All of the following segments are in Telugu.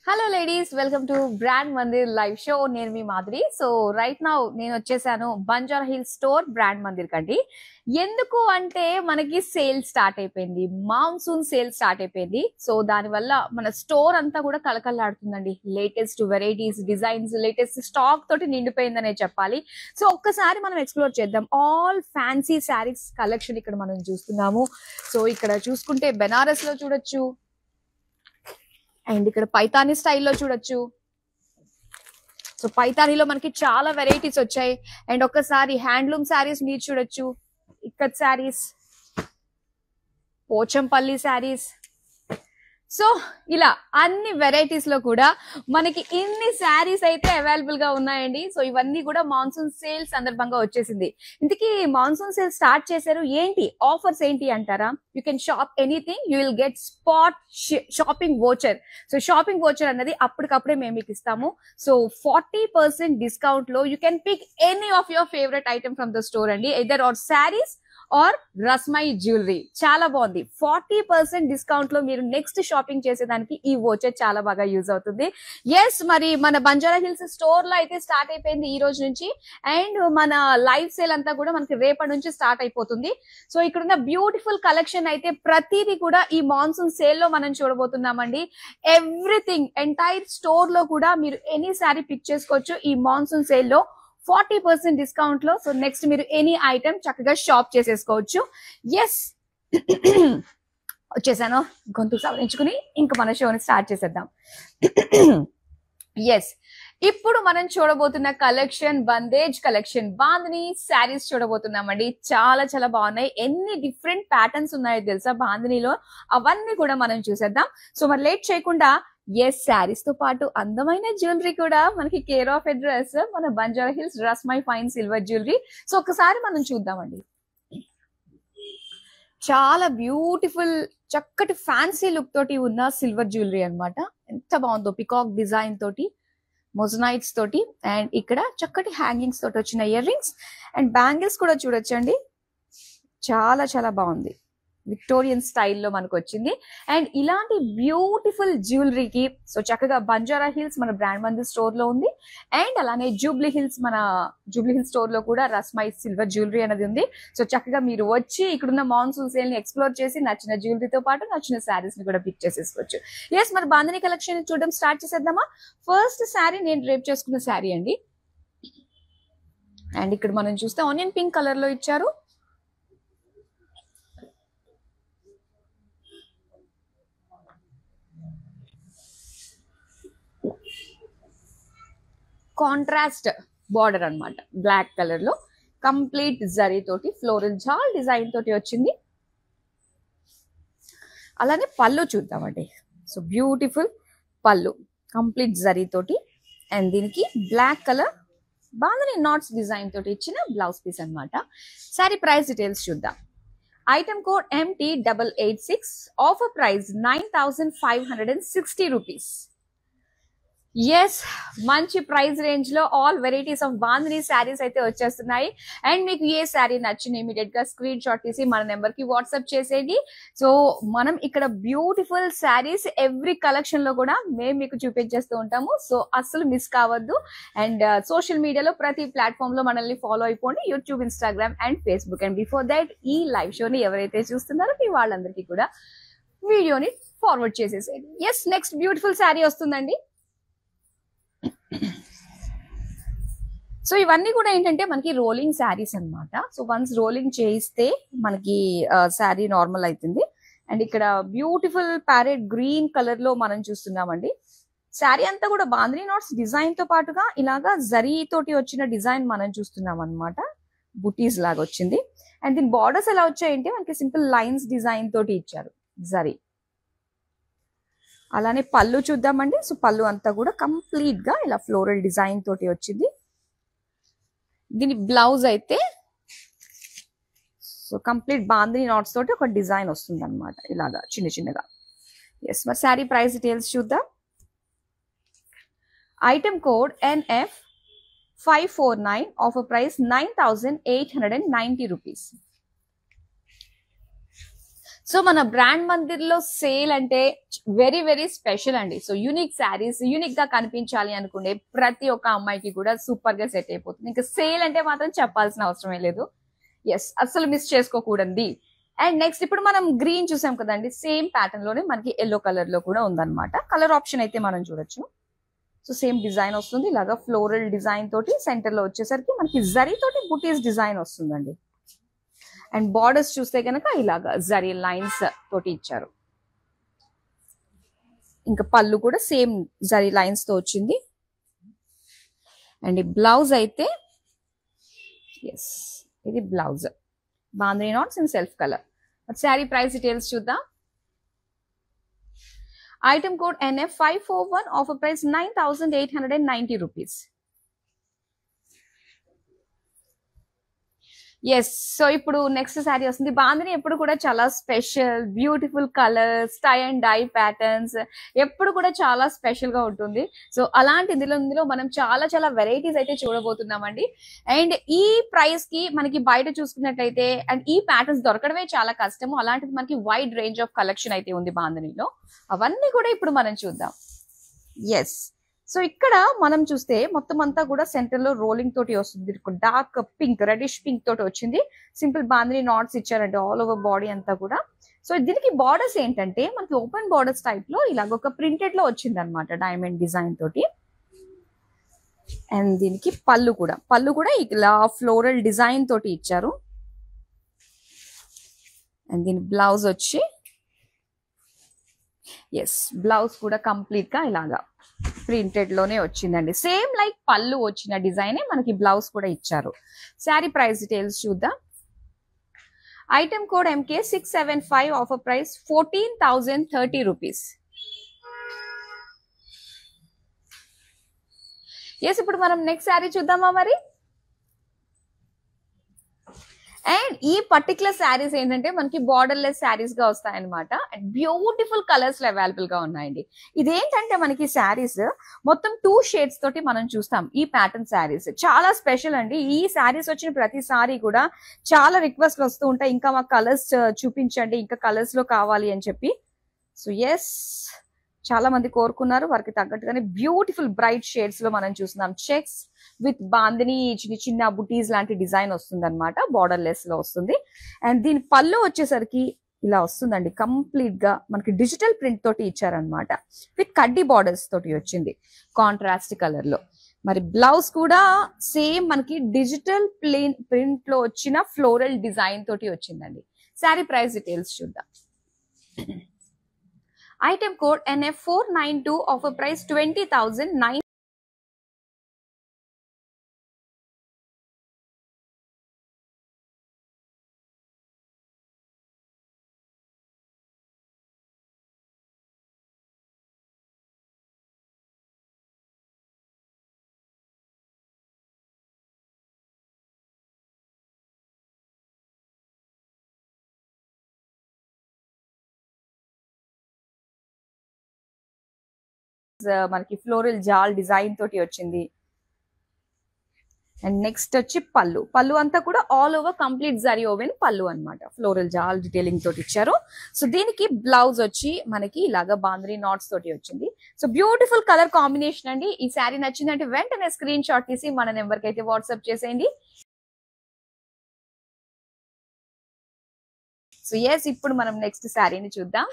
Hello ladies, welcome to Brand Mandir live show. నేను మీ మాధురి. సో రైట్ నౌ నేను వచ్చేసాను Banjara Hills store Brand Mandir కండి. ఎందుకు అంటే మనకి సేల్ స్టార్ట్ అయిపోయింది, మాన్సూన్ సేల్ స్టార్ట్ అయిపోయింది. సో దానివల్ల మన స్టోర్ అంతా కూడా కలకల్లాడుతుందండి. Latest varieties, designs, latest stock తోటి నిండిపోయిందనే చెప్పాలి. సో ఒక్కసారి మనం ఎక్స్ప్లోర్ చేద్దాం. ఆల్ ఫ్యాన్సీ శారీస్ కలెక్షన్ ఇక్కడ మనం చూస్తున్నాము. సో ఇక్కడ చూసుకుంటే బెనారస్ లో చూడొచ్చు, అండ్ ఇక్కడ పైతానీ స్టైల్లో చూడొచ్చు. సో పైతానీలో మనకి చాలా వెరైటీస్ వచ్చాయి. అండ్ ఒక్కసారి హ్యాండ్లూమ్ శారీస్ మీరు చూడొచ్చు, ఇక్కత్ శారీస్, పోచంపల్లి శారీస్. సో ఇలా అన్ని వెరైటీస్ లో కూడా మనకి ఇన్ని శారీస్ అయితే అవైలబుల్ గా ఉన్నాయండి. సో ఇవన్నీ కూడా మాన్సూన్ సేల్ సందర్భంగా వచ్చేసింది. ఇంతకీ మాన్సూన్ సేల్ స్టార్ట్ చేశారు, ఏంటి ఆఫర్స్ ఏంటి అంటారా? You can shop anything, you will get spot shopping voucher. So shopping voucher అన్నది అప్పటికప్పుడే మేము మీకు ఇస్తాము. సో 40% డిస్కౌంట్ లో you can pick any of your favourite item from the store అండి. Either or saris or Rasmai jewellery. చాలా బాగుంది. 40% డిస్కౌంట్ లో మీరు నెక్స్ట్ షాపింగ్ చేసేదానికి ఈ వోచర్ చాలా బాగా యూజ్ అవుతుంది. ఎస్, మరి మన బంజారా హిల్స్ స్టోర్ లో అయితే స్టార్ట్ అయిపోయింది ఈ రోజు నుంచి. అండ్ మన లైవ్ సేల్ అంతా కూడా మనకి రేపటి నుంచి స్టార్ట్ అయిపోతుంది. సో ఇక్కడ ఉన్న బ్యూటిఫుల్ కలెక్షన్ అయితే ప్రతిదీ కూడా ఈ మాన్సూన్ సేల్ లో మనం చూడబోతున్నామండి. ఎవ్రీథింగ్ ఎంటైర్ స్టోర్ లో కూడా మీరు ఎనీ శారీ పిక్ చేసుకోవచ్చు ఈ మాన్సూన్ సేల్ లో 40% డిస్కౌంట్ లో. సో నెక్స్ట్ మీరు ఎనీ ఐటమ్ చక్కగా షాప్ చేసేసుకోవచ్చు. ఎస్, వచ్చేసాను గొంతు సవరించుకుని ఇంకా మన షోని స్టార్ట్ చేసేద్దాం. ఎస్, ఇప్పుడు మనం చూడబోతున్న కలెక్షన్ బందేజ్ కలెక్షన్, బాందిని శారీస్ చూడబోతున్నామండి. చాలా చాలా బాగున్నాయి. ఎన్ని డిఫరెంట్ ప్యాటర్న్స్ ఉన్నాయో తెలుసా బాందినిలో, అవన్నీ కూడా మనం చూసేద్దాం. సో మరి లేట్ చేయకుండా, ఎస్, శారీస్ తో పాటు అందమైన జ్యువెలరీ కూడా మనకి కేర్ ఆఫ్ అడ్రస్ మన Banjara Hills Rasmai fine silver jewellery. So ఒకసారి మనం చూద్దామండి. చాలా బ్యూటిఫుల్ చక్కటి ఫ్యాన్సీ లుక్ తోటి ఉన్న సిల్వర్ జ్యువెలరీ అన్నమాట. ఎంత బాగుందో, పికాక్ డిజైన్ తోటి, మొజనైట్స్ తోటి, అండ్ ఇక్కడ చక్కటి హ్యాంగింగ్స్ తోటి వచ్చిన ఇయర్ రింగ్స్ అండ్ బ్యాంగిల్స్ కూడా చూడొచ్చండి. చాలా చాలా బాగుంది, విక్టోరియన్ స్టైల్లో మనకు వచ్చింది. అండ్ ఇలాంటి బ్యూటిఫుల్ జ్యువెలరీకి సో చక్కగా బంజారా హిల్స్ మన బ్రాండ్ మందిర్ స్టోర్ లో ఉంది. అండ్ అలానే జూబ్లీ హిల్స్ స్టోర్ లో కూడా రస్మై సిల్వర్ జ్యువెలరీ అనేది ఉంది. సో చక్కగా మీరు వచ్చి ఇక్కడున్న మాన్సూన్ సేల్ ని ఎక్స్ప్లోర్ చేసి నచ్చిన జ్యువెలరీతో పాటు నచ్చిన శారీస్ ని కూడా పిక్ చేసేసుకోవచ్చు. ఎస్, మరి బాందిని కలెక్షన్ చూడడం స్టార్ట్ చేసేద్దామా? ఫస్ట్ శారీ నేను డ్రేప్ చేసుకున్న శారీ అండి. అండ్ ఇక్కడ మనం చూస్తే ఆనియన్ పింక్ కలర్ లో ఇచ్చారు. కాంట్రాస్ట్ బార్డర్ అన్నమాట, బ్లాక్ కలర్ లో కంప్లీట్ జరీ తోటి ఫ్లోరల్ జాల్ డిజైన్ తోటి వచ్చింది. అలానే పళ్ళు చూద్దామండి. So beautiful pallu complete zari తోటి, అండ్ దీనికి black colour bandhani knots design తోటి ఇచ్చిన బ్లౌజ్ పీస్ అన్నమాట. సారీ ప్రైస్ డీటెయిల్స్ చూద్దాం. Item code MT886, offer price 9560 rupees. Yes, మంచి ప్రైస్ రేంజ్ లో all varieties of bandhani saris అయితే వచ్చేస్తున్నాయి. అండ్ మీకు ఏ శారీ నచ్చిన ఇమీడియట్ గా స్క్రీన్ షాట్ తీసి మన నెంబర్ కి వాట్సాప్ చేసేది. సో మనం ఇక్కడ బ్యూటిఫుల్ శారీస్ ఎవ్రీ కలెక్షన్ లో కూడా మేము మీకు చూపించేస్తూ ఉంటాము. సో అస్సలు మిస్ కావద్దు. అండ్ సోషల్ మీడియాలో ప్రతి ప్లాట్ఫామ్ లో మనల్ని ఫాలో అయిపోండి, YouTube, Instagram and Facebook. And before that ఈ లైవ్ షోని ఎవరైతే చూస్తున్నారో మీ వాళ్ళందరికీ కూడా వీడియోని ఫార్వర్డ్ చేసేసేది. ఎస్, నెక్స్ట్ బ్యూటిఫుల్ శారీ వస్తుందండి. సో ఇవన్నీ కూడా ఏంటంటే మనకి రోలింగ్ శారీస్ అన్నమాట. సో వన్స్ రోలింగ్ చేయిస్తే మనకి శారీ నార్మల్ అవుతుంది. అండ్ ఇక్కడ బ్యూటిఫుల్ ప్యారెట్ గ్రీన్ కలర్ లో మనం చూస్తున్నామండి. శారీ అంతా కూడా బాందిని నాట్స్ డిజైన్ తో పాటుగా ఇలాగా జరీ తోటి వచ్చిన డిజైన్ మనం చూస్తున్నాం అనమాట. బుటీస్ లాగా వచ్చింది. అండ్ దీని బార్డర్స్ ఎలా వచ్చాయంటే మనకి సింపుల్ లైన్స్ డిజైన్ తోటి ఇచ్చారు జరీ. అలానే పళ్ళు చూద్దామండి. సో పళ్ళు అంతా కూడా కంప్లీట్ గా ఇలా ఫ్లోరల్ డిజైన్ తోటి వచ్చింది. దీని బ్లౌజ్ అయితే సో కంప్లీట్ బాందిని నాట్స్ తోటి ఒక డిజైన్ వస్తుంది అనమాట, ఇలాగా చిన్న చిన్నగా. ఎస్, మరి శారీ ప్రైస్ డీటెయిల్స్ చూద్దాం. Item code NF549, offer price 9890 rupees. So మన బ్రాండ్ మందిర్ లో సేల్ అంటే వెరీ వెరీ స్పెషల్ అండి. సో యూనిక్ శారీస్ యూనిక్ గా కనిపించాలి అనుకునే ప్రతి ఒక్క అమ్మాయికి కూడా సూపర్ గా సెట్ అయిపోతుంది. ఇంకా సేల్ అంటే మాత్రం చెప్పాల్సిన అవసరమే లేదు. ఎస్, అస్సలు మిస్ చేసుకోకూడదు. అండ్ నెక్స్ట్ ఇప్పుడు మనం గ్రీన్ చూసాం కదండి, సేమ్ ప్యాటర్న్ లోనే మనకి ఎల్లో కలర్ లో కూడా ఉందన్నమాట. కలర్ ఆప్షన్ అయితే మనం చూడొచ్చు. సో సేమ్ డిజైన్ వస్తుంది, ఇలాగా ఫ్లోరల్ డిజైన్ తోటి సెంటర్ లో వచ్చేసరికి మనకి జరీ తోటి బుటీస్ డిజైన్ వస్తుందండి. అండ్ బార్డర్స్ చూస్తే కనుక ఇలాగా జరీ లైన్స్ తోటి ఇచ్చారు. ఇంకా పళ్ళు కూడా సేమ్ జరీ లైన్స్ తో వచ్చింది. అండ్ ఈ బ్లౌజ్ అయితే ఎస్, ఇది blouse bandhani knots in self colour. Sari price details చూద్దాం. Item code NF541, offer price 9,890 rupees. Yes, so ఇప్పుడు నెక్స్ట్ శారీ వస్తుంది. బాందిని ఎప్పుడు కూడా చాలా special, beautiful colours, tie and dye patterns ఎప్పుడు కూడా చాలా స్పెషల్ గా ఉంటుంది. సో అలాంటి ఇందులో మనం చాలా చాలా వెరైటీస్ అయితే చూడబోతున్నామండి. అండ్ ఈ ప్రైస్ కి మనకి బయట చూసుకున్నట్లయితే అండ్ ఈ ప్యాటర్న్స్ దొరకడమే చాలా కష్టము. అలాంటిది మనకి వైడ్ రేంజ్ ఆఫ్ కలెక్షన్ అయితే ఉంది బాందినిలో. అవన్నీ కూడా ఇప్పుడు మనం చూద్దాం. ఎస్, సో ఇక్కడ మనం చూస్తే మొత్తం అంతా కూడా సెంటర్ లో రోలింగ్ తోటి వస్తుంది. డార్క్ పింక్, రెడిష్ పింక్ తోటి వచ్చింది. సింపుల్ బాందిని నాట్స్ ఇచ్చారండి ఆల్ ఓవర్ బాడీ అంతా కూడా. సో దీనికి బార్డర్స్ ఏంటంటే మనకి ఓపెన్ బార్డర్స్ టైప్ లో ఇలాగ ఒక ప్రింటెడ్ లో వచ్చింది అనమాట, డైమండ్ డిజైన్ తోటి. అండ్ దీనికి పళ్ళు కూడా ఇలా ఫ్లోరల్ డిజైన్ తోటి ఇచ్చారు. అండ్ దీని బ్లౌజ్ వచ్చి ఎస్, బ్లౌజ్ కూడా కంప్లీట్ గా ఇలాగా ప్రింటెడ్ లోనే వచ్చిందండి. సేమ్ లైక్ పళ్ళు వచ్చిన డిజైన్ మనకి బ్లౌజ్ కూడా ఇచ్చారు. శారీ ప్రైస్ డీటెయిల్స్ చూద్దాం. Item code MK675, offer price 14,030 rupees. Yes, ఇప్పుడు మనం నెక్స్ట్ శారీ చూద్దామా మరి. అండ్ ఈ పర్టికులర్ శారీస్ ఏంటంటే మనకి బార్డర్ లెస్ శారీస్ గా వస్తాయన్నమాట. అండ్ బ్యూటిఫుల్ కలర్స్ లో అవైలబుల్ గా ఉన్నాయండి. ఇదేంటంటే మనకి శారీస్ మొత్తం 2 షేడ్స్ తోటి మనం చూస్తాం. ఈ ప్యాటర్న్ శారీస్ చాలా స్పెషల్ అండి. ఈ శారీస్ వచ్చిన ప్రతిసారి కూడా చాలా రిక్వెస్ట్ వస్తూ ఉంటాయి, ఇంకా మాకు కలర్స్ చూపించండి, ఇంకా కలర్స్ లో కావాలి అని చెప్పి. సో ఎస్, చాలా మంది కోరుకున్నారు. వారికి తగ్గట్టుగానే బ్యూటిఫుల్ బ్రైట్ షేడ్స్ లో మనం చూస్తున్నాం. చెక్స్ విత్ బాందిని చిన్న చిన్న బుటీస్ లాంటి డిజైన్ వస్తుంది అనమాట, బార్డర్ లెస్ లో వస్తుంది. అండ్ దీని పళ్ళు వచ్చేసరికి ఇలా వస్తుందండి. కంప్లీట్ గా మనకి డిజిటల్ ప్రింట్ తోటి ఇచ్చారనమాట, విత్ కడ్డీ బార్డర్స్ తోటి వచ్చింది కాంట్రాస్ట్ కలర్ లో. మరి బ్లౌజ్ కూడా సేమ్ మనకి డిజిటల్ ప్రింట్ లో వచ్చిన ఫ్లోరల్ డిజైన్ తోటి వచ్చిందండి. శారీ ప్రైస్ డీటెయిల్స్ చూద్దాం. Item code NF492, offer price 20,009. మనకి ఫ్లోరల్ జాల్ డిజైన్ తోటి వచ్చింది. అండ్ నెక్స్ట్ వచ్చి పళ్ళు అంతా కూడా all over complete zari woven pallu అనమాట, ఫ్లోరల్ జాల్ డీటెయిలింగ్ తోటి ఇచ్చారు. సో దీనికి బ్లౌజ్ వచ్చి మనకి ఇలాగా బాంద్రీ నాట్స్ తోటి వచ్చింది. సో బ్యూటిఫుల్ కలర్ కాంబినేషన్ అండి. ఈ శారీ నచ్చిందంటే వెంటనే స్క్రీన్ షాట్ తీసి మన నెంబర్ కి అయితే వాట్సాప్ చేసేయండి. సో ఎస్, ఇప్పుడు మనం నెక్స్ట్ శారీని చూద్దాం.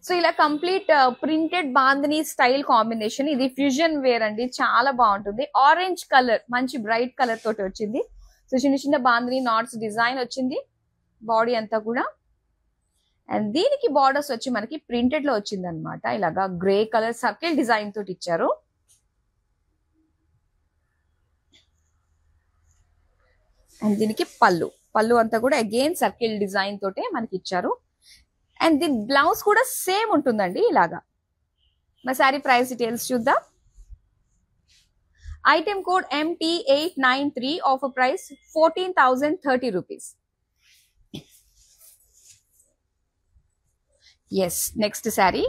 సో ఇలా complete printed bandhani style combination. ఇది ఫ్యూజన్ వేర్ అండి, చాలా బాగుంటుంది. ఆరెంజ్ కలర్, మంచి బ్రైట్ కలర్ తోటి వచ్చింది. సో చిన్న చిన్న బాందిని నాట్స్ డిజైన్ వచ్చింది బాడీ అంతా కూడా. అండ్ దీనికి బార్డర్స్ వచ్చి మనకి ప్రింటెడ్ లో వచ్చింది అనమాట, ఇలాగా గ్రే కలర్ సర్కిల్ డిజైన్ తోటి ఇచ్చారు. అండ్ దీనికి పళ్ళు అంతా కూడా అగైన్ సర్కిల్ డిజైన్ తోటే మనకి ఇచ్చారు. అండ్ దీని బ్లౌజ్ కూడా సేమ్ ఉంటుందండి ఇలాగా. మా శారీ ప్రైస్ డీటెయిల్స్ చూద్దాం. Item code MT893, offer price 14,030 rupees. Yes, next sari.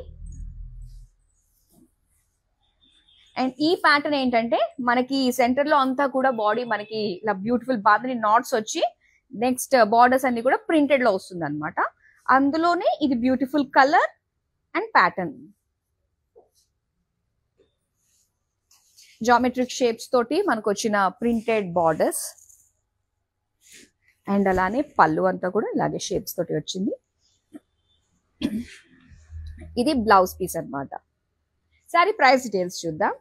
And ఈ ప్యాటర్న్ ఏంటంటే మనకి సెంటర్ లో అంతా కూడా బాడీ మనకి ఇలా బ్యూటిఫుల్ బాందిని నాట్స్ వచ్చి నెక్స్ట్ బార్డర్స్ అన్ని కూడా ప్రింటెడ్ లో వస్తుంది అనమాట. అందులోనే ఇది beautiful colour and pattern, geometric shapes తోటి మనకు వచ్చిన ప్రింటెడ్ బార్డర్స్ అండ్ అలానే పళ్ళు అంతా కూడా ఇలాగే షేప్స్ తోటి వచ్చింది. ఇది బ్లౌజ్ పీస్ అన్నమాట. సారీ ప్రైస్ డీటెయిల్స్ చూద్దాం.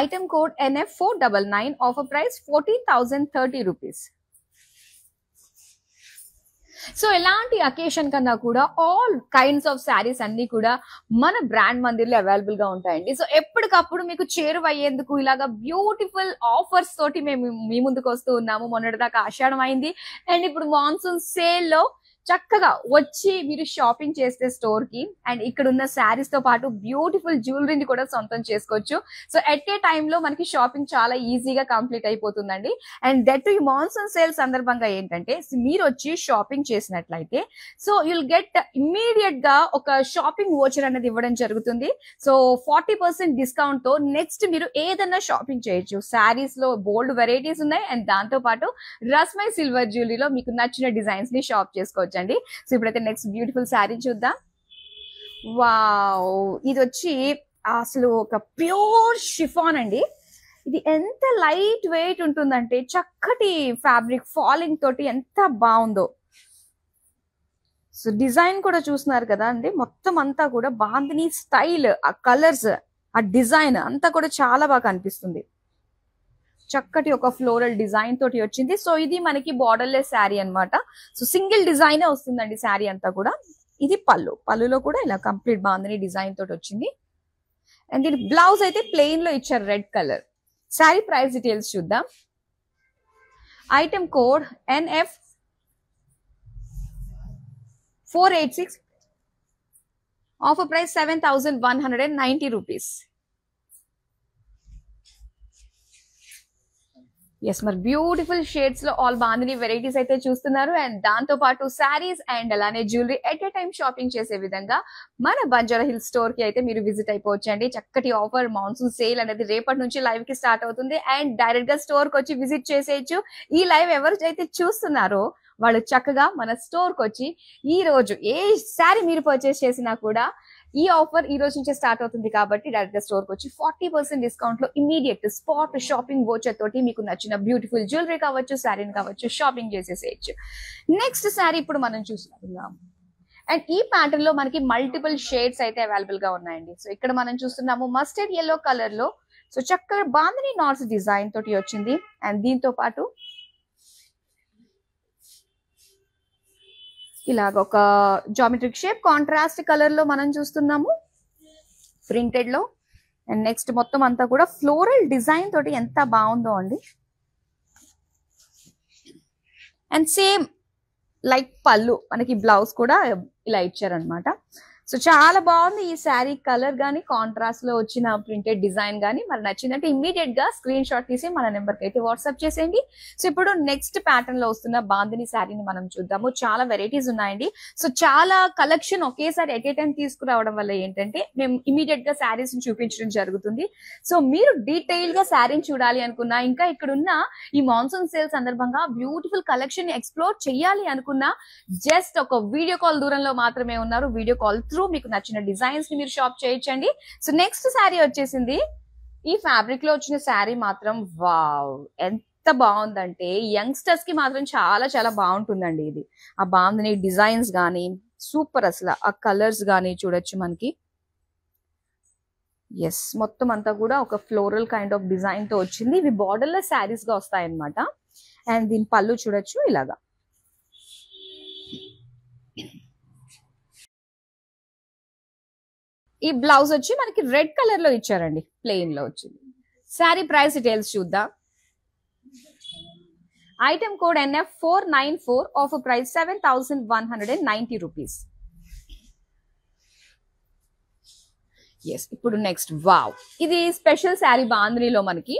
Item code NF499, offer price 14,030 rupees. So ఎలాంటి అకేషన్ కన్నా కూడా ఆల్ కైండ్స్ ఆఫ్ శారీస్ అన్ని కూడా మన బ్రాండ్ మందిర్లో అవైలబుల్ గా ఉంటాయండి. సో ఎప్పటికప్పుడు మీకు చేరువయ్యేందుకు ఇలాగా బ్యూటిఫుల్ ఆఫర్స్ తోటి మేము మీ ముందుకు వస్తూ ఉన్నాము. మొన్నటిదాకా ఆషాఢం అయింది అండ్ ఇప్పుడు మాన్సూన్ సేల్ లో చక్కగా వచ్చి మీరు షాపింగ్ చేస్తే స్టోర్ కి అండ్ ఇక్కడ ఉన్న శారీస్ తో పాటు బ్యూటిఫుల్ జ్యువెలరీని కూడా సొంతం చేసుకోవచ్చు. సో ఎట్ ఏ టైమ్ లో మనకి షాపింగ్ చాలా ఈజీగా కంప్లీట్ అయిపోతుందండి. అండ్ దట్ ఈ మాన్సూన్ సేల్ సందర్భంగా ఏంటంటే మీరు వచ్చి షాపింగ్ చేసినట్లయితే సో యుల్ గెట్ ఇమ్మీడియట్ గా ఒక షాపింగ్ వోచర్ అనేది ఇవ్వడం జరుగుతుంది. సో 40% డిస్కౌంట్ తో నెక్స్ట్ మీరు ఏదైనా షాపింగ్ చేయొచ్చు. శారీస్ లో బోల్డ్ వెరైటీస్ ఉన్నాయి అండ్ దాంతో పాటు రస్మై సిల్వర్ జ్యువెలరీలో మీకు నచ్చిన డిజైన్స్ ని షాప్ చేసుకోవచ్చు అండి. సో ఇప్పుడైతే నెక్స్ట్ బ్యూటిఫుల్ శారీ చూద్దాం. వావ్, ఇది వచ్చి అసలు ఒక ప్యూర్ షిఫాన్ అండి. ఇది ఎంత లైట్ వెయిట్ ఉంటుందంటే చక్కటి ఫ్యాబ్రిక్ ఫాలింగ్ తోటి ఎంత బాగుందో. సో డిజైన్ కూడా చూస్తున్నారు కదా అండి, మొత్తం అంతా కూడా బాందిని స్టైల్, ఆ కలర్స్, ఆ డిజైన్ అంతా కూడా చాలా బాగా కనిపిస్తుంది. చక్కటి ఒక ఫ్లోరల్ డిజైన్ తోటి వచ్చింది. సో ఇది మనకి బార్డర్లెస్ శారీ అన్నమాట. సో సింగిల్ డిజైన్ వస్తుందండి శారీ అంతా కూడా. ఇది పళ్ళు, పళ్ళులో కూడా ఇలా కంప్లీట్ బాందిని డిజైన్ తోటి వచ్చింది. అండ్ దీని బ్లౌజ్ అయితే ప్లెయిన్ లో ఇచ్చారు red colour. Sari price details చూద్దాం. Item code NF486, offer price 7,190 rupees. Yes, మరి బ్యూటిఫుల్ షేడ్స్ లో ఆల్ బాందిని వెరైటీస్ అయితే చూస్తున్నారు. అండ్ దాంతో పాటు శారీస్ అండ్ అలానే jewellery at a time shopping చేసే విధంగా మన బంజారా హిల్స్ స్టోర్ కి అయితే మీరు విజిట్ అయిపోవచ్చు అండి. చక్కటి ఆఫర్ మాన్సూన్ సేల్ అనేది రేపటి నుంచి లైవ్ కి స్టార్ట్ అవుతుంది అండ్ డైరెక్ట్ గా స్టోర్ కి వచ్చి విజిట్ చేసేయచ్చు. ఈ లైవ్ ఎవరైతే చూస్తున్నారో వాళ్ళు చక్కగా మన స్టోర్ కి వచ్చి ఈ రోజు ఏ శారీ మీరు పర్చేస్ చేసినా కూడా ఈ ఆఫర్ ఈ రోజు నుంచే స్టార్ట్ అవుతుంది కాబట్టి డైరెక్ట్ గా స్టోర్ కి వచ్చి 40% డిస్కౌంట్ లో ఇమీడియట్ స్పాట్ షాపింగ్ వోచర్ తోటి మీకు నచ్చిన బ్యూటిఫుల్ జ్యువెలరీ కావచ్చు, శారీని కావచ్చు షాపింగ్ చేసేసేయచ్చు. నెక్స్ట్ శారీ ఇప్పుడు మనం చూస్తున్నాం. అండ్ ఈ ప్యాటర్న్ లో మనకి మల్టిపుల్ షేడ్స్ అయితే అవైలబుల్ గా ఉన్నాయండి. సో ఇక్కడ మనం చూస్తున్నాము మస్టర్డ్ ఎల్లో కలర్ లో. సో చక్కగా బాందిని నాట్స్ డిజైన్ తోటి వచ్చింది. అండ్ దీంతో పాటు ఇలాగ ఒక జామెట్రిక్ షేప్ కాంట్రాస్ట్ కలర్ లో మనం చూస్తున్నాము ప్రింటెడ్ లో. అండ్ నెక్స్ట్ మొత్తం అంతా కూడా ఫ్లోరల్ డిజైన్ తోటి ఎంత బాగుందో అండి. అండ్ సేమ్ లైక్ పళ్ళు మనకి బ్లౌజ్ కూడా ఇలా ఇచ్చారనమాట. సో చాలా బాగుంది ఈ శారీ కలర్ గానీ కాంట్రాస్ట్ లో వచ్చిన ప్రింటెడ్ డిజైన్ గానీ మరి నచ్చిందంటే ఇమ్మీడియట్ గా స్క్రీన్ షాట్ తీసి మన నెంబర్ కి అయితే వాట్సాప్ చేసేయండి. సో ఇప్పుడు నెక్స్ట్ ప్యాటర్న్ లో వస్తున్న బాందిని శారీని మనం చూద్దాము. చాలా వెరైటీస్ ఉన్నాయండి. సో చాలా కలెక్షన్ ఒకేసారి ఎట్ ఏ టైం తీసుకురావడం వల్ల ఏంటంటే మేము ఇమ్మీడియట్ గా శారీస్ ని చూపించడం జరుగుతుంది. సో మీరు డీటెయిల్ గా శారీని చూడాలి అనుకున్నా, ఇంకా ఇక్కడ ఉన్న ఈ మాన్సూన్ సేల్ సందర్భంగా బ్యూటిఫుల్ కలెక్షన్ ని ఎక్స్ప్లోర్ చేయాలి అనుకున్నా జస్ట్ ఒక వీడియో కాల్ దూరంలో మాత్రమే ఉన్నారు. వీడియో కాల్ మీకు నచ్చిన డిజైన్స్ ని మీరు షాప్ చేయొచ్చండి. సో నెక్స్ట్ శారీ వచ్చేసింది. ఈ ఫ్యాబ్రిక్ లో వచ్చిన శారీ మాత్రం వావ్ ఎంత బాగుందంటే యంగ్స్టర్స్ కి మాత్రం చాలా చాలా బాగుంటుందండి. ఇది ఆ బాందిని డిజైన్స్ గానీ సూపర్, అసలు ఆ కలర్స్ గానీ చూడొచ్చు మనకి. ఎస్, మొత్తం అంతా కూడా ఒక ఫ్లోరల్ కైండ్ ఆఫ్ డిజైన్ తో వచ్చింది. ఇవి బార్డర్లెస్ శారీస్ గా వస్తాయి అనమాట. అండ్ దీని పళ్ళు చూడొచ్చు ఇలాగా. ఈ బ్లౌజ్ వచ్చి మనకి రెడ్ కలర్ లో ఇచ్చారండి, ప్లెయిన్ లో వచ్చింది. శారీ ప్రైస్ డీటెయిల్స్ చూద్దాం. Item code NF494, offer price 7,190 rupees. Yes, ఇప్పుడు నెక్స్ట్ వావ్, ఇది స్పెషల్ శారీ బాందినిలో మనకి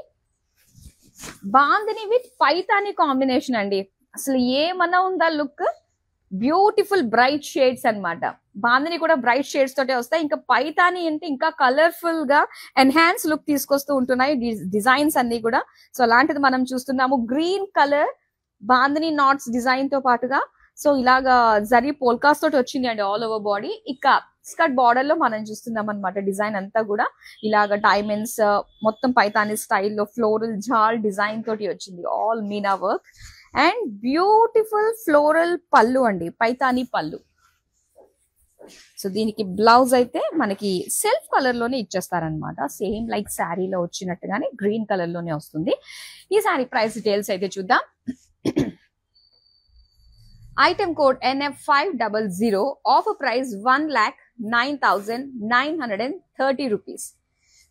బాందిని విత్ పైతాని కాంబినేషన్ అండి. అసలు ఏమన్నా ఉందా లుక్, బ్యూటిఫుల్ బ్రైట్ షేడ్స్ అన్నమాట. బాందిని కూడా బ్రైట్ షేడ్స్ తోటే వస్తాయి. ఇంకా పైతాని అంటే ఇంకా కలర్ఫుల్ గా ఎన్హాన్స్ లుక్ తీసుకొస్తూ ఉంటున్నాయి డిజైన్స్ అన్ని కూడా. సో అలాంటిది మనం చూస్తున్నాము. Green colour bandhani knots design తో పాటుగా సో ఇలాగా జరీ పోల్కాస్ తోటి వచ్చింది అండి ఆల్ ఓవర్ బాడీ. ఇక స్కర్ట్ బార్డర్ లో మనం చూస్తున్నాం అనమాట. డిజైన్ అంతా కూడా ఇలాగ డైమండ్స్ మొత్తం పైతాని స్టైల్లో ఫ్లోరల్ జాల్ డిజైన్ తోటి వచ్చింది. All Meena work and beautiful floral పళ్ళు అండి, పైతాని పళ్ళు. సో దీనికి బ్లౌజ్ అయితే మనకి సెల్ఫ్ కలర్ లోనే ఇచ్చేస్తారనమాట. సేమ్ లైక్ శారీలో వచ్చినట్టుగానే గ్రీన్ కలర్ లోనే వస్తుంది. ఈ శారీ ప్రైస్ డీటెయిల్స్ అయితే చూద్దాం. Item code NF500, offer price 1,09,930 rupees.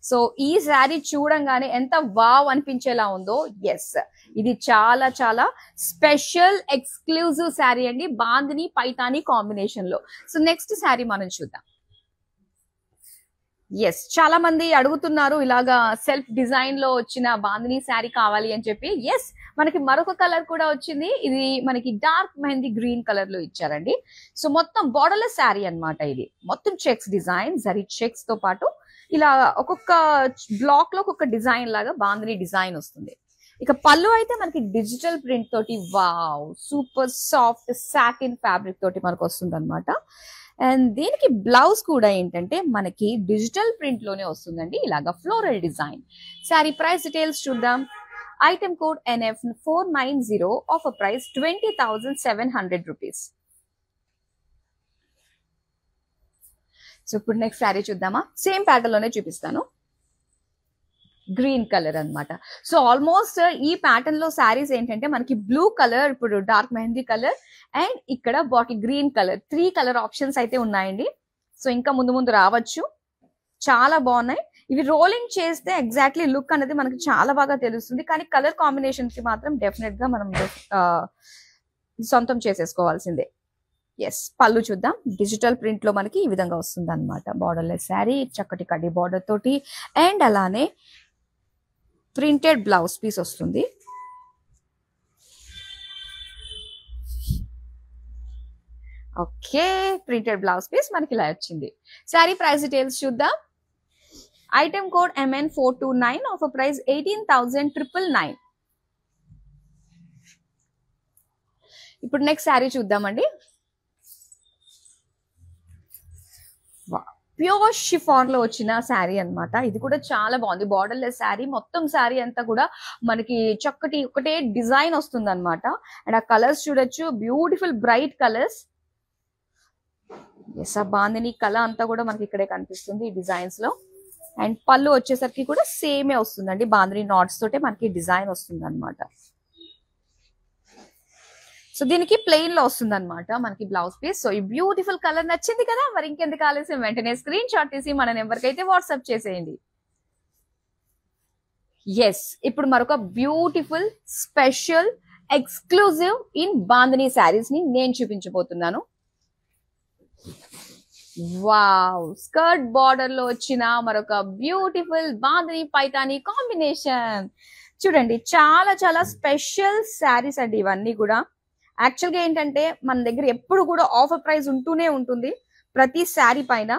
So ఈ శారీ చూడంగానే ఎంత వావ్ అనిపించేలా ఉందో. ఎస్, ఇది చాలా చాలా స్పెషల్ ఎక్స్క్లూజివ్ శారీ అండి, బాందిని పైతాని కాంబినేషన్ లో. సో నెక్స్ట్ శారీ మనం చూద్దాం. ఎస్, చాలా మంది అడుగుతున్నారు ఇలాగా సెల్ఫ్ డిజైన్ లో వచ్చిన బాందిని శారీ కావాలి అని చెప్పి. ఎస్, మనకి మరొక కలర్ కూడా వచ్చింది. ఇది మనకి డార్క్ మెహందీ గ్రీన్ కలర్ లో ఇచ్చారండి. సో మొత్తం బోర్డర్లెస్ శారీ అన్నమాట. ఇది మొత్తం చెక్స్ డిజైన్, జరీ చెక్స్ తో పాటు ఇలా ఒక్కొక్క బ్లాక్ లో ఒక్కొక్క డిజైన్ లాగా బాందిని డిజైన్ వస్తుంది. ఇక పళ్ళు అయితే మనకి డిజిటల్ ప్రింట్ తోటి wow super soft satin fabric తోటి మనకు వస్తుంది అనమాట. అండ్ దీనికి బ్లౌజ్ కూడా ఏంటంటే మనకి డిజిటల్ ప్రింట్ లోనే వస్తుందండి, ఇలాగా floral design. Sari price details చూద్దాం. Item code NF490, offer price 20,700 rupees. So ఇప్పుడు నెక్స్ట్ శారీ చూద్దామా. సేమ్ ప్యాటర్న్ లోనే చూపిస్తాను. గ్రీన్ కలర్ అన్నమాట. సో ఆల్మోస్ట్ ఈ ప్యాటర్న్ లో శారీస్ ఏంటంటే మనకి బ్లూ కలర్, ఇప్పుడు డార్క్ మెహందీ కలర్ అండ్ ఇక్కడ bottle green colour, 3 colour options అయితే ఉన్నాయండి. సో ఇంకా ముందు ముందు రావచ్చు. చాలా బాగున్నాయి ఇవి. రోలింగ్ చేస్తే ఎగ్జాక్ట్లీ లుక్ అనేది మనకి చాలా బాగా తెలుస్తుంది, కానీ కలర్ కాంబినేషన్ కి మాత్రం డెఫినెట్ గా మనం సొంతం చేసేసుకోవాల్సిందే. ఎస్, పళ్ళు చూద్దాం. డిజిటల్ ప్రింట్ లో మనకి ఈ విధంగా వస్తుంది అనమాట. బార్డర్లెస్ శారీ, చక్కటి కడ్డీ బార్డర్ తోటి అండ్ అలానే ప్రింటెడ్ బ్లౌజ్ పీస్ వస్తుంది. ఓకే, ప్రింటెడ్ బ్లౌజ్ పీస్ మనకి ఇలా వచ్చింది. శారీ ప్రైస్ డీటెయిల్స్ చూద్దాం. Item code MN429, offer price 18,999. ఇప్పుడు నెక్స్ట్ శారీ చూద్దామండి. ప్యూర్ షిఫాన్ లో వచ్చిన శారీ అన్నమాట. ఇది కూడా చాలా బాగుంది. బార్డర్లెస్ శారీ, మొత్తం శారీ అంతా కూడా మనకి చక్కటి ఒకటే డిజైన్ వస్తుంది అనమాట. అండ్ ఆ కలర్స్ చూడొచ్చు, బ్యూటిఫుల్ బ్రైట్ కలర్స్. ఎస్, ఆ బాందిని కలర్ అంతా కూడా మనకి ఇక్కడే కనిపిస్తుంది ఈ డిజైన్స్ లో. అండ్ పళ్ళు వచ్చేసరికి కూడా సేమే వస్తుందండి, బాందిని నాట్స్ తోటే మనకి డిజైన్ వస్తుంది అనమాట. సో దీనికి ప్లెయిన్ లో వస్తుంది అనమాట మనకి బ్లౌజ్ పీస్. సో ఈ బ్యూటిఫుల్ కలర్ నచ్చింది కదా, మరి ఇంకెందుకు ఆలస్యం, వెంటనే స్క్రీన్ షాట్ తీసి మన నెంబర్ కి అయితే వాట్సాప్ చేసేయండి. ఎస్, ఇప్పుడు మరొక beautiful special exclusive in bandhani saris ని నేను చూపించబోతున్నాను. వావ్, స్కర్ట్ బార్డర్ లో వచ్చిన మరొక బ్యూటిఫుల్ బాందిని పైతాని కాంబినేషన్ చూడండి. చాలా చాలా స్పెషల్ శారీస్ అండి ఇవన్నీ కూడా. యాక్చువల్ గా ఏంటంటే మన దగ్గర ఎప్పుడు కూడా ఆఫర్ ప్రైస్ ఉంటూనే ఉంటుంది ప్రతి శారీ పైన.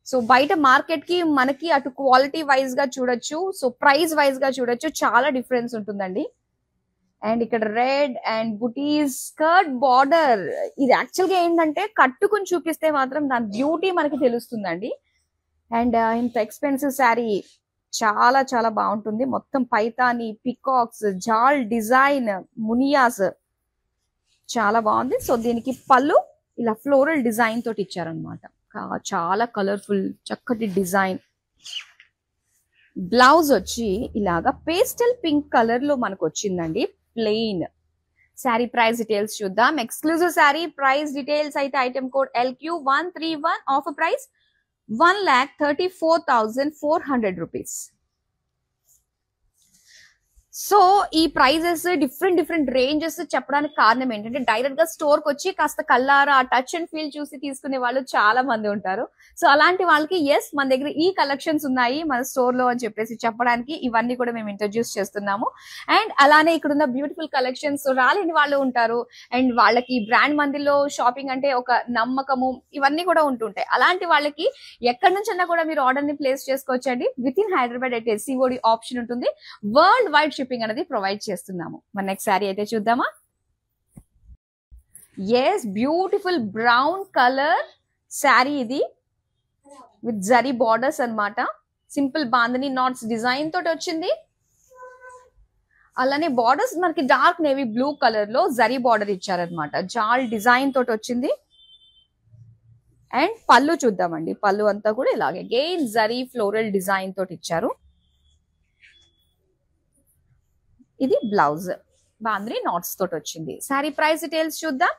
సో బయట మార్కెట్ కి మనకి అటు క్వాలిటీ వైజ్ గా చూడొచ్చు, సో ప్రైస్ వైజ్ గా చూడొచ్చు, చాలా డిఫరెన్స్ ఉంటుందండి. అండ్ ఇక్కడ red and buttis skirt border, ఇది యాక్చువల్ గా ఏంటంటే కట్టుకుని చూపిస్తే మాత్రం దాని బ్యూటీ మనకి తెలుస్తుందండి. అండ్ ఇంత ఎక్స్పెన్సివ్ శారీ చాలా చాలా బాగుంటుంది. మొత్తం పైతాని, పికాక్స్, జాల్ డిజైన్, మునియాస్, చాలా బాగుంది. సో దీనికి పళ్ళు ఇలా ఫ్లోరల్ డిజైన్ తోటి ఇచ్చారనమాట. చాలా కలర్ఫుల్ చక్కటి డిజైన్. బ్లౌజ్ వచ్చి ఇలాగా పేస్టల్ పింక్ కలర్ లో మనకు వచ్చిందండి, ప్లెయిన్. శారీ ప్రైస్ డీటెయిల్స్ చూద్దాం. ఎక్స్క్లూజివ్ శారీ ప్రైస్ డీటెయిల్స్ అయితే item code LQ131, offer price 1,34,400 rupees. So ఈ ప్రైజెస్ డిఫరెంట్ రేంజెస్ చెప్పడానికి కారణం ఏంటంటే డైరెక్ట్ గా స్టోర్ కి వచ్చి కాస్త కల్లారా టచ్ అండ్ ఫీల్ చూసి తీసుకునే వాళ్ళు చాలా మంది ఉంటారు. సో అలాంటి వాళ్ళకి ఎస్ మన దగ్గర ఈ కలెక్షన్స్ ఉన్నాయి మన స్టోర్ లో అని చెప్పేసి చెప్పడానికి ఇవన్నీ కూడా మేము ఇంట్రడ్యూస్ చేస్తున్నాము. అండ్ అలానే ఇక్కడ ఉన్న బ్యూటిఫుల్ కలెక్షన్స్ రాలేని వాళ్ళు ఉంటారు అండ్ వాళ్ళకి బ్రాండ్ మందిలో షాపింగ్ అంటే ఒక నమ్మకము ఇవన్నీ కూడా ఉంటుంటాయి. అలాంటి వాళ్ళకి ఎక్కడి నుంచైనా కూడా మీరు ఆర్డర్ ని ప్లేస్ చేసుకోవచ్చండి. విత్ ఇన్ హైదరాబాద్ అయితే సిఓడి ఆప్షన్ ఉంటుంది. వరల్డ్ వైడ్ షిప్పింగ్ అనేది ప్రొవైడ్ చేస్తున్నాము. మన నెక్స్ట్ శారీ అయితే చూద్దామా. Yes, beautiful brown colour sari ఇది విత్ జరీ బార్డర్స్ అన్నమాట. సింపుల్ బాందని నాట్స్ డిజైన్ తోటి వచ్చింది. అలానే బార్డర్స్ మనకి డార్క్ నేవీ బ్లూ కలర్ లో జరీ బార్డర్ ఇచ్చారనమాట. జాల్ డిజైన్ తోటి వచ్చింది. అండ్ పళ్ళు చూద్దామండి. పళ్ళు అంతా కూడా ఇలాగే గెయిన్ జరీ ఫ్లోరల్ డిజైన్ తోటి ఇచ్చారు. ఇది బ్లౌజ్ బాంద్రీ నాట్స్ తోటి వచ్చింది. శారీ ప్రైస్ డీటెయిల్స్ చూద్దాం.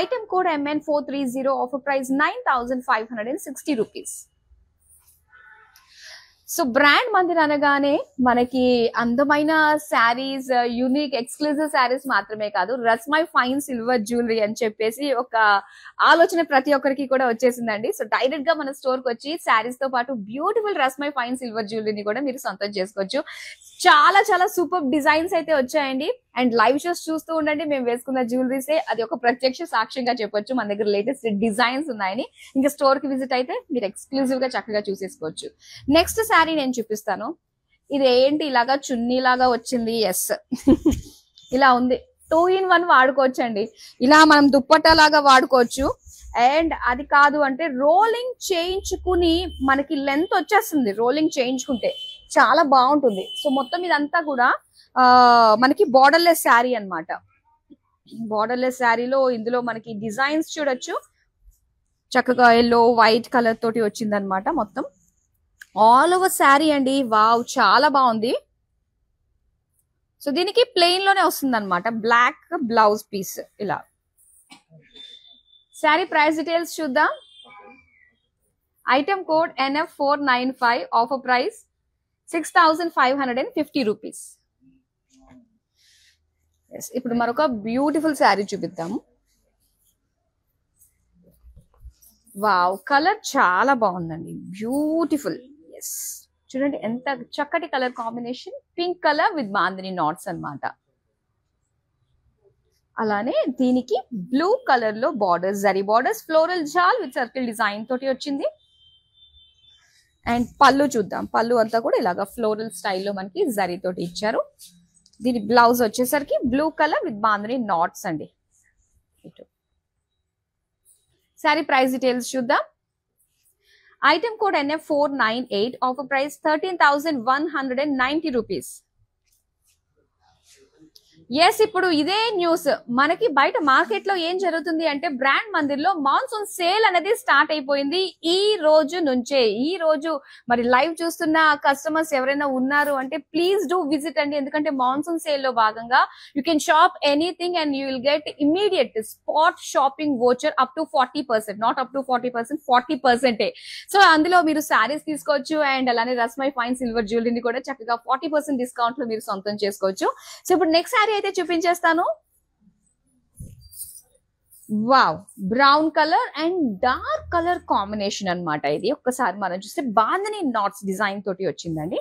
Item code MN430, offer price 9560 rupees. So brand Mandir అనగానే మనకి అందమైన శారీస్, యూనిక్ ఎక్స్క్లూజివ్ శారీస్ మాత్రమే కాదు, రస్మై ఫైన్ సిల్వర్ జ్యువెలరీ అని చెప్పేసి ఒక ఆలోచన ప్రతి ఒక్కరికి కూడా వచ్చేసిందండి. సో డైరెక్ట్ గా మన స్టోర్ కి వచ్చి శారీస్ తో పాటు బ్యూటిఫుల్ రస్మై ఫైన్ సిల్వర్ జ్యువెలరీని కూడా మీరు సొంతం చేసుకోవచ్చు. చాలా సూపర్ డిజైన్స్ అయితే వచ్చాయండి. అండ్ లైవ్ షోస్ చూస్తూ ఉండండి. మేము వేసుకున్న జ్యువెలరీసే అది ఒక ప్రత్యక్ష సాక్ష్యంగా చెప్పొచ్చు. మన దగ్గర లేటెస్ట్ డిజైన్స్ ఉన్నాయని. ఇంకా స్టోర్ కి విజిట్ అయితే మీరు ఎక్స్క్లూజివ్ గా చక్కగా చూసేసుకోవచ్చు. నెక్స్ట్ శారీ నేను చూపిస్తాను. ఇది ఏంటి ఇలాగా చున్నీ లాగా వచ్చింది. ఎస్, ఇలా ఉంది. 2-in-1 వాడుకోవచ్చు అండి. ఇలా మనం దుప్పట్టా లాగా వాడుకోవచ్చు. అండ్ అది కాదు అంటే రోలింగ్ చేయించుకుని మనకి లెంత్ వచ్చేస్తుంది. రోలింగ్ చేయించుకుంటే చాలా బాగుంటుంది. సో మొత్తం ఇదంతా కూడా మనకి బార్డర్లెస్ శారీ అన్నమాట. బార్డర్లెస్ శారీలో ఇందులో మనకి డిజైన్స్ చూడొచ్చు. చక్కగా ఎల్లో వైట్ కలర్ తోటి వచ్చింది అనమాట. మొత్తం ఆల్ ఓవర్ శారీ అండి. వావ్, చాలా బాగుంది. సో దీనికి ప్లెయిన్ లోనే వస్తుంది అనమాట. బ్లాక్ బ్లౌజ్ పీస్ ఇలా. శారీ ప్రైస్ డీటెయిల్స్ చూద్దాం. Item code NF495, offer price 6550 rupees. ఇప్పుడు మరొక బ్యూటిఫుల్ శారీ చూపిద్దాము. వావ్, కలర్ చాలా బాగుందండి. బ్యూటిఫుల్. ఎస్, చూడండి ఎంత చక్కటి colour combination. Pink colour with bandhani knots అన్నమాట. అలానే దీనికి బ్లూ కలర్ లో borders, zari borders, floral jaal with circle design తోటి వచ్చింది. అండ్ పళ్ళు చూద్దాం. పళ్ళు అంతా కూడా ఇలాగా ఫ్లోరల్ స్టైల్లో మనకి జరీ తోటి ఇచ్చారు. దీని బ్లౌజ్ వచ్చేసరికి blue colour with bandhani knots అండి. శారీ ప్రైస్ డీటెయిల్స్ చూద్దాం. Item code NF498, offer price 13,190 rupees. Yes, ఇప్పుడు ఇదే న్యూస్ మనకి బయట మార్కెట్ లో ఏం జరుగుతుంది అంటే బ్రాండ్ మందిర్ లో మాన్సూన్ సేల్ అనేది స్టార్ట్ అయిపోయింది ఈ రోజు నుంచే. ఈ రోజు మరి లైవ్ చూస్తున్న కస్టమర్స్ ఎవరైనా ఉన్నారు అంటే ప్లీజ్ డూ విజిట్ అండి. ఎందుకంటే మాన్సూన్ సేల్ లో భాగంగా you can shop anything and you will get immediate spot shopping voucher up to 40%, not up to 40%, 40%. So అందులో మీరు శారీస్ తీసుకోవచ్చు అండ్ అలానే రస్మై ఫైన్ సిల్వర్ జ్యువెలరీని కూడా చక్కగా 40% డిస్కౌంట్ లో మీరు సొంతం చేసుకోవచ్చు. సో ఇప్పుడు నెక్స్ట్ శారీ అయితే చూపించేస్తాను. Wow, brown colour and dark colour combination అన్నమాట. ఇది ఒక్కసారి మనం చూస్తే బాందని నాట్స్ డిజైన్ తోటి వచ్చిందండి.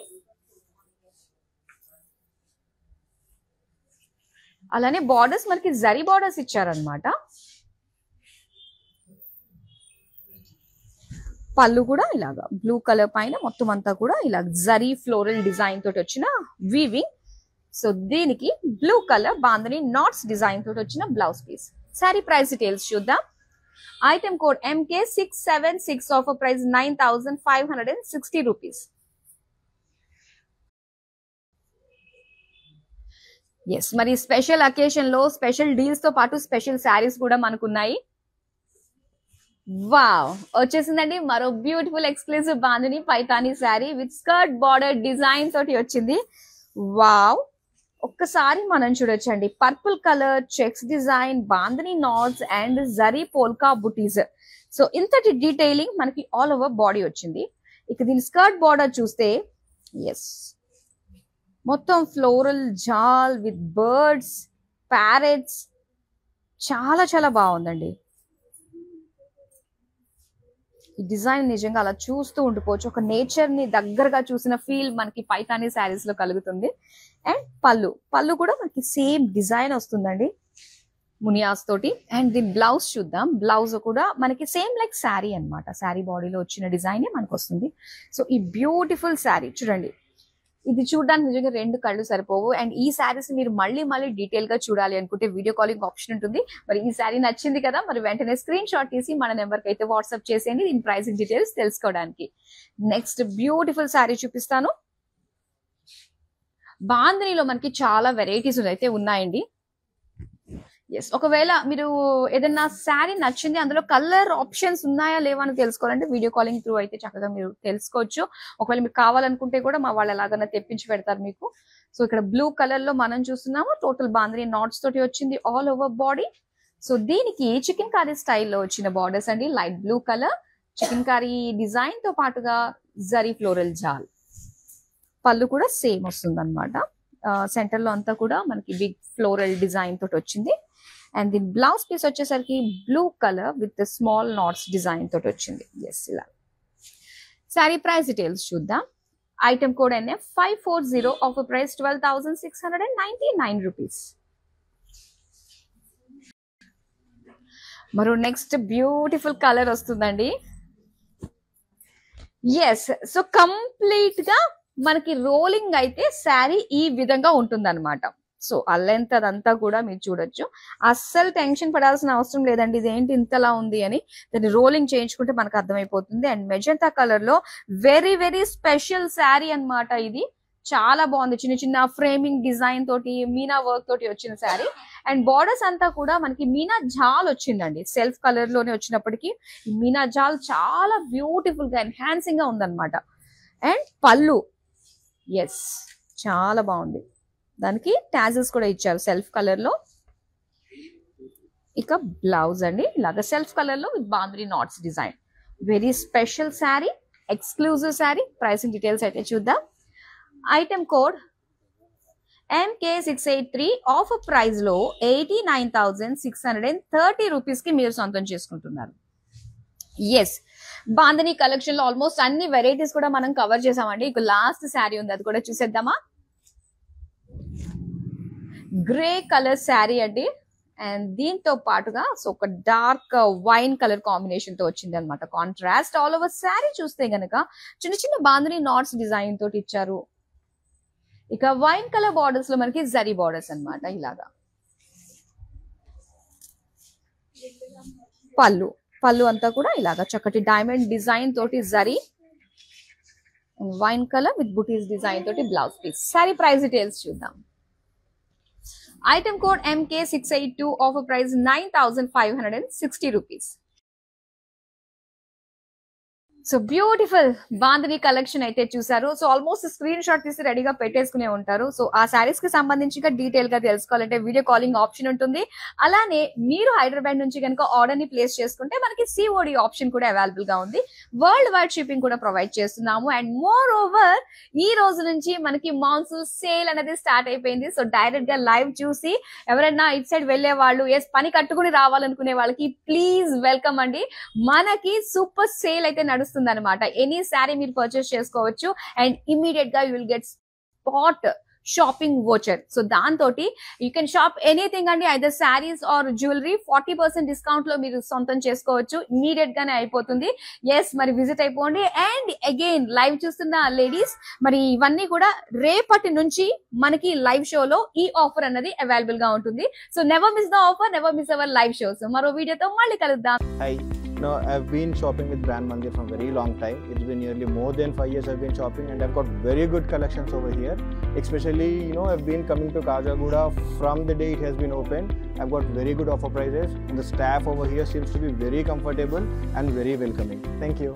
అలానే బార్డర్స్ మనకి జరీ బార్డర్స్ ఇచ్చారనమాట. పళ్ళు కూడా ఇలాగా బ్లూ కలర్ పైన మొత్తం అంతా కూడా ఇలా జరీ ఫ్లోరల్ డిజైన్ తోటి వచ్చిన వీవింగ్. సో దీనికి blue colour bandhani knots design తోటి వచ్చిన blouse piece. Sari price details చూద్దాం. Item code MK676, offer price 9560 rupees. Yes, మరి స్పెషల్ అకేషన్ లో స్పెషల్ డీల్స్ తో పాటు స్పెషల్ శారీస్ కూడా మనకున్నాయి. వావ్, వచ్చేసిందండి మరో beautiful exclusive bandhani Paithani sari with skirt border design తోటి వచ్చింది. వావ్, ఒక్కసారి మనం చూడొచ్చండి. Purple colour checks design, bandhani knots and zari polka butis. So ఇంతటి డీటెయిలింగ్ మనకి ఆల్ ఓవర్ బాడీ వచ్చింది. ఇక దీని స్కర్ట్ బార్డర్ చూస్తే ఎస్ మొత్తం floral jaal with birds, parrots, చాలా చాలా బాగుందండి. ఈ డిజైన్ నిజంగా అలా చూస్తూ ఉండిపోవచ్చు. ఒక నేచర్ ని దగ్గరగా చూసిన ఫీల్ మనకి పైతానీ శారీస్ లో కలుగుతుంది. అండ్ పళ్ళు కూడా మనకి సేమ్ డిజైన్ వస్తుందండి మునియాస్ తోటి. అండ్ దీని బ్లౌజ్ చూద్దాం. బ్లౌజ్ కూడా మనకి సేమ్ లైక్ శారీ అన్నమాట. శారీ బాడీలో వచ్చిన డిజైన్ మనకు వస్తుంది. సో ఈ బ్యూటిఫుల్ శారీ చూడండి, ఇది చూడడానికి నిజంగా 2 కళ్ళు సరిపోవు. అండ్ ఈ శారీస్ మీరు మళ్ళీ డీటెయిల్ గా చూడాలి అనుకుంటే వీడియో కాలింగ్ ఆప్షన్ ఉంటుంది. మరి ఈ శారీ నచ్చింది కదా, మరి వెంటనే స్క్రీన్ షాట్ తీసి మన నెంబర్కి అయితే వాట్సాప్ చేసేయండి దీని ప్రైసింగ్ డీటెయిల్స్ తెలుసుకోవడానికి. నెక్స్ట్ బ్యూటిఫుల్ శారీ చూపిస్తాను. బాందినీలో మనకి చాలా వెరైటీస్ అయితే ఉన్నాయండి. ఎస్, ఒకవేళ మీరు ఏదైనా శారీ నచ్చింది, అందులో కలర్ ఆప్షన్స్ ఉన్నాయా లేవా అని తెలుసుకోవాలంటే వీడియో కాలింగ్ త్రూ అయితే చక్కగా మీరు తెలుసుకోవచ్చు. ఒకవేళ మీకు కావాలనుకుంటే కూడా మా వాళ్ళు ఎలాగైనా తెప్పించి పెడతారు మీకు. సో ఇక్కడ బ్లూ కలర్ లో మనం చూస్తున్నాము. టోటల్ బాందినీ నాట్స్ తోటి వచ్చింది ఆల్ ఓవర్ బాడీ. సో దీనికి చికెన్ కర్రీ స్టైల్లో వచ్చిన బార్డర్స్ అండి. Light blue colour chicken curry design తో పాటుగా జరీ ఫ్లోరల్ జాల్. పళ్ళు కూడా సేమ్ వస్తుంది అనమాట. సెంటర్ లో అంతా కూడా మనకి బిగ్ ఫ్లోరల్ డిజైన్ తోటి వచ్చింది. అండ్ దీని బ్లౌజ్ పీస్ వచ్చేసరికి blue colour with small knots design తోటి వచ్చింది. ఎస్, ఇలా. శారీ ప్రైస్ డీటెయిల్స్ చూద్దాం. Item code NF 540, offer price 12,699 rupees. మరో నెక్స్ట్ బ్యూటిఫుల్ కలర్ వస్తుందండి. ఎస్, సో కంప్లీట్ గా మనకి రోలింగ్ అయితే శారీ ఈ విధంగా ఉంటుంది అనమాట. సో అల్లెంత అదంతా కూడా మీరు చూడొచ్చు. అస్సలు టెన్షన్ పడాల్సిన అవసరం లేదండి, ఇదేంటి ఇంతలా ఉంది అని. దాన్ని రోలింగ్ చేయించుకుంటే మనకు అర్థమైపోతుంది. అండ్ మెజెంటా కలర్ లో వెరీ వెరీ స్పెషల్ శారీ అన్నమాట ఇది. చాలా బాగుంది. చిన్న చిన్న ఫ్రేమింగ్ డిజైన్ తోటి మీనా వర్క్ తోటి వచ్చిన శారీ. అండ్ బార్డర్స్ అంతా కూడా మనకి మీనా జాల్ వచ్చిందండి. సెల్ఫ్ కలర్ లోనే వచ్చినప్పటికీ మీనా జాల్ చాలా బ్యూటిఫుల్ గా ఎన్హాన్సింగ్ గా ఉందన్నమాట. అండ్ పళ్ళు, ఎస్, చాలా బాగుంది. దానికి టాజెస్ కూడా ఇచ్చారు సెల్ఫ్ కలర్ లో. ఇక బ్లౌజ్ అండి, ఇలాగా సెల్ఫ్ కలర్ లో with bandhani knots design. Very special sari, exclusive sari. Pricing details అయితే చూద్దాం. Item code MK683, offer price లో 89,630 రూపీస్ కి మీరు సొంతం చేసుకుంటున్నారు. ఎస్, బాందినీ కలెక్షన్ లో ఆల్మోస్ట్ అన్ని వెరైటీస్ కూడా మనం కవర్ చేసామండి. ఇక లాస్ట్ శారీ ఉంది, అది కూడా చూసేద్దామా. గ్రే కలర్ శారీ అండి. అండ్ దీంతో పాటుగా సో ఒక డార్క్ వైన్ కలర్ కాంబినేషన్ తో వచ్చింది అనమాట. కాంట్రాస్ట్ ఆల్ ఓవర్ శారీ చూస్తే గనక చిన్న చిన్న బాందినీ నాట్స్ డిజైన్ తోటి ఇచ్చారు. ఇక వైన్ కలర్ బార్డర్స్ లో మనకి జరీ బార్డర్స్ అన్నమాట. ఇలాగా పళ్ళు అంతా కూడా ఇలాగా చక్కటి డైమండ్ డిజైన్ తోటి zari. Wine colour with butis design తోటి blouse piece. Sari price details చూద్దాం. Item code MK682, offer price 9,560 rupees. So beautiful bandhani collection అయితే చూసారు. సో ఆల్మోస్ట్ స్క్రీన్ షాట్ తీసి రెడీగా పెట్టేసుకునే ఉంటారు. సో ఆ శారీస్ కి సంబంధించి డీటెయిల్ గా తెలుసుకోవాలంటే వీడియో కాలింగ్ ఆప్షన్ ఉంటుంది. అలానే మీరు హైదరాబాద్ నుంచి కనుక ఆర్డర్ ని ప్లేస్ చేసుకుంటే మనకి COD ఆప్షన్ కూడా అవైలబుల్ గా ఉంది. వరల్డ్ వైడ్ షిప్పింగ్ కూడా ప్రొవైడ్ చేస్తున్నాము. అండ్ మోర్ ఓవర్ ఈ రోజు నుంచి మనకి మాన్సూన్ సేల్ అనేది స్టార్ట్ అయిపోయింది. సో డైరెక్ట్ గా లైవ్ చూసి ఎవరైనా ఇట్ సైడ్ వెళ్లే వాళ్ళు, ఎస్ పని కట్టుకుని రావాలనుకునే వాళ్ళకి ప్లీజ్ వెల్కమ్ అండి. మనకి సూపర్ సేల్ అయితే నడుస్తుంది అనమాట. ఎనీ శారీ మీరు పర్చేస్ చేసుకోవచ్చు. అండ్ ఇమీడియట్ గా you will get spot shopping voucher. So దాంతో యూ కెన్ షాప్ ఎనీథింగ్ అండి, either saris or jewellery. 40% discount లో మీరు సొంతం చేసుకోవచ్చు. ఇమీడియట్ గానే అయిపోతుంది. ఎస్, మరి విజిట్ అయిపోండి. అండ్ అగైన్ లైవ్ చూస్తున్న లేడీస్, మరి ఇవన్నీ కూడా రేపటి నుంచి మనకి లైవ్ షోలో ఈ ఆఫర్ అన్నది అవైలబుల్ గా ఉంటుంది. So never miss the offer, never miss our live show. So మరో వీడియోతో మళ్ళీ కలుద్దాం. Now, I've been shopping with Brand Mandir from a very long time. It's been nearly more than 5 years I've been shopping, and I've got very good collections over here. Especially, I've been coming to Kajagoda from the day it has been opened. I've got very good offer prices, and the staff over here seems to be very comfortable and very welcoming. Thank you.